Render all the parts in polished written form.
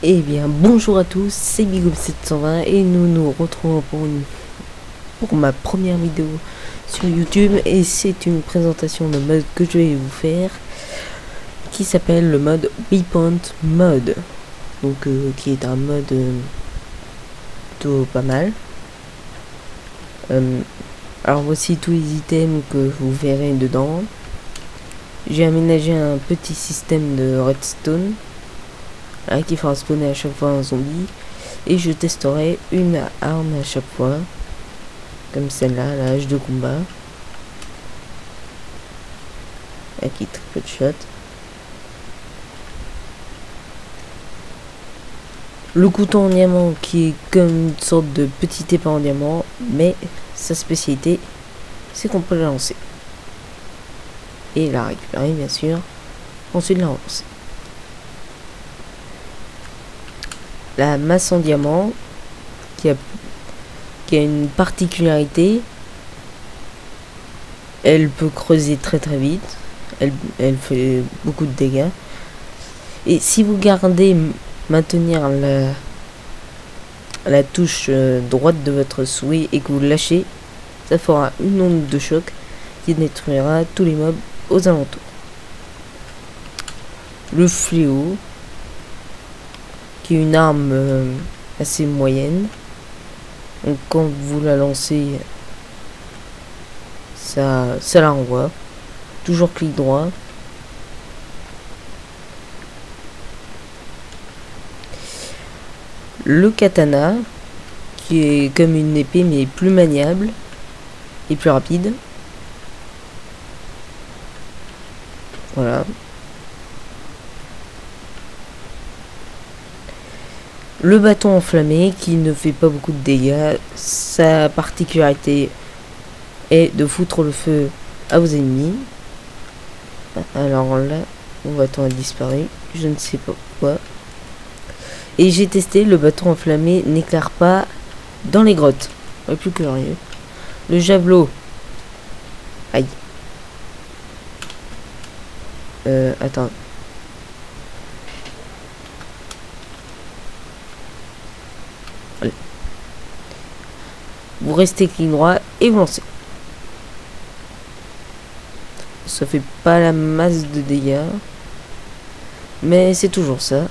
Eh bien, bonjour à tous, c'est Bigob720 et nous nous retrouvons pour ma première vidéo sur YouTube et c'est une présentation de mode que je vais vous faire qui s'appelle le mode Weapon Mode, donc qui est un mode plutôt pas mal. Alors voici tous les items que vous verrez dedans. J'ai aménagé un petit système de redstone qui fera spawner à chaque fois un zombie, et je testerai une arme à chaque fois comme celle-là, la hache de combat qui triple shot. Le couteau en diamant qui est comme une sorte de petit épée en diamant, mais sa spécialité c'est qu'on peut la lancer et la récupérer bien sûr, ensuite la relancer. La masse en diamant qui a une particularité, elle peut creuser très vite, elle fait beaucoup de dégâts, et si vous gardez maintenir la touche droite de votre souris et que vous lâchez, ça fera une onde de choc qui détruira tous les mobs aux alentours. Le fléau qui est une arme assez moyenne, donc quand vous la lancez ça la renvoie, toujours clic droit. Le katana qui est comme une épée mais plus maniable et plus rapide. Voilà. Le bâton enflammé qui ne fait pas beaucoup de dégâts. Sa particularité est de foutre le feu à vos ennemis. Alors là, mon bâton a disparu. Je ne sais pas pourquoi. Et j'ai testé, le bâton enflammé n'éclaire pas dans les grottes. Ouais, plus curieux. Le javelot. Aïe. Attends. Allez. Vous restez clic droit et vous lancez. Ça fait pas la masse de dégâts, mais c'est toujours ça.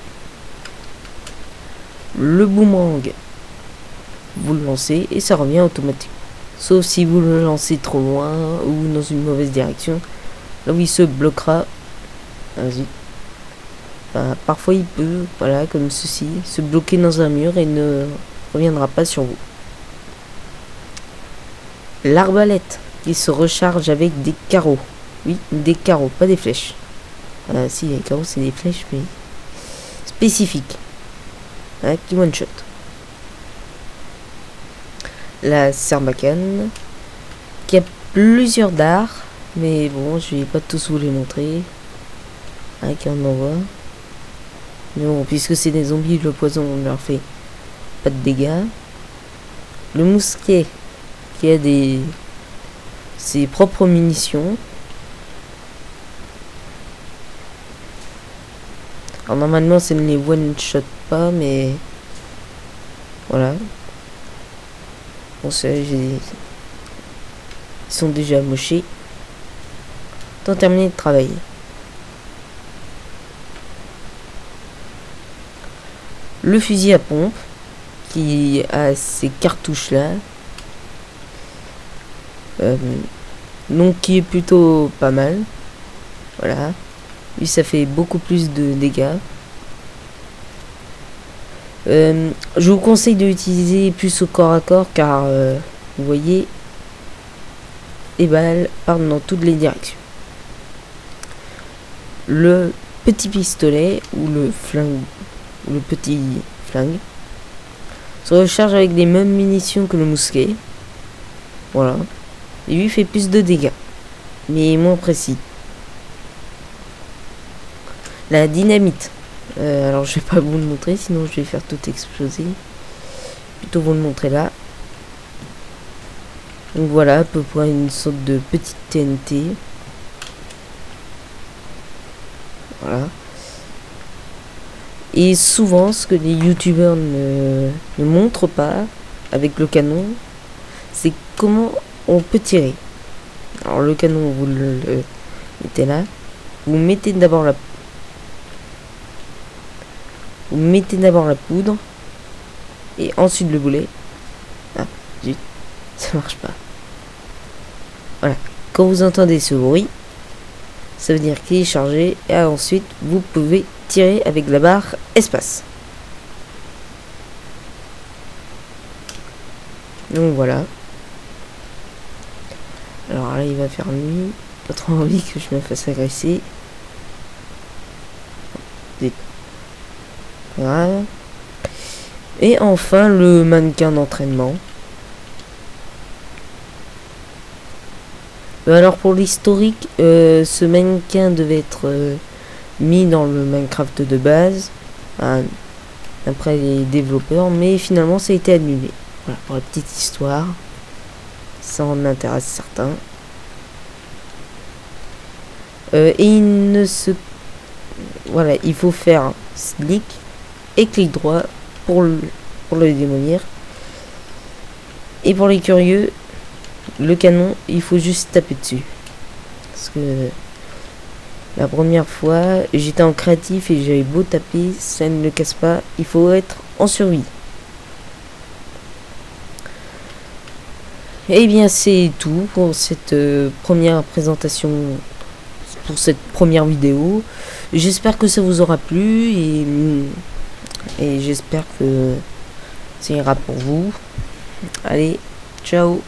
Le boomerang, vous le lancez et ça revient automatiquement. Sauf si vous le lancez trop loin ou dans une mauvaise direction. Là où il se bloquera. Vas-y. Parfois il peut, voilà, comme ceci, se bloquer dans un mur et ne reviendra pas sur vous. L'arbalète qui se recharge avec des carreaux. Oui, des carreaux, pas des flèches. Si, les carreaux c'est des flèches, mais spécifiques. Qui one shot. La Sarbacane qui a plusieurs dards, mais bon, je vais pas tous vous les montrer. Qui en envoie. Mais bon, puisque c'est des zombies, le poison ne leur fait pas de dégâts. Le mousquet qui a ses propres munitions. Alors normalement ça ne les one shot pas, mais voilà. Bon, ça, ils sont déjà mochés. Tant terminé de travailler. Le fusil à pompe qui a ces cartouches là, donc qui est plutôt pas mal. Voilà, lui ça fait beaucoup plus de dégâts. Je vous conseille de l'utiliser plus au corps à corps car vous voyez, les balles partent dans toutes les directions. Le petit pistolet ou le flingue, le petit flingue, se recharge avec les mêmes munitions que le mousquet. Voilà, et lui fait plus de dégâts mais moins précis. La dynamite, alors je vais pas vous le montrer sinon je vais faire tout exploser, plutôt vous le montrer là. Donc voilà, à peu près une sorte de petite TNT. Voilà. Et souvent, ce que les youtubeurs ne montrent pas avec le canon, c'est comment on peut tirer. Alors le canon, vous le mettez là. Vous mettez d'abord la poudre et ensuite le boulet. Ah, zut, ça marche pas. Voilà. Quand vous entendez ce bruit, ça veut dire qu'il est chargé et ensuite vous pouvez tirer avec la barre espace. Donc voilà. Alors là il va faire nuit. Pas trop envie que je me fasse agresser. C'est pas grave. Et enfin le mannequin d'entraînement. Alors pour l'historique, ce mannequin devait être mis dans le Minecraft de base, après les développeurs, mais finalement ça a été annulé. Voilà pour la petite histoire, ça en intéresse certains. Et voilà, il faut faire clic et clic droit pour le démolir. Et pour les curieux, le canon, il faut juste taper dessus. Parce que la première fois, j'étais en créatif et j'avais beau taper, ça ne le casse pas. Il faut être en survie. Et bien c'est tout pour cette première présentation, pour cette première vidéo. J'espère que ça vous aura plu et j'espère que ça ira pour vous. Allez, ciao.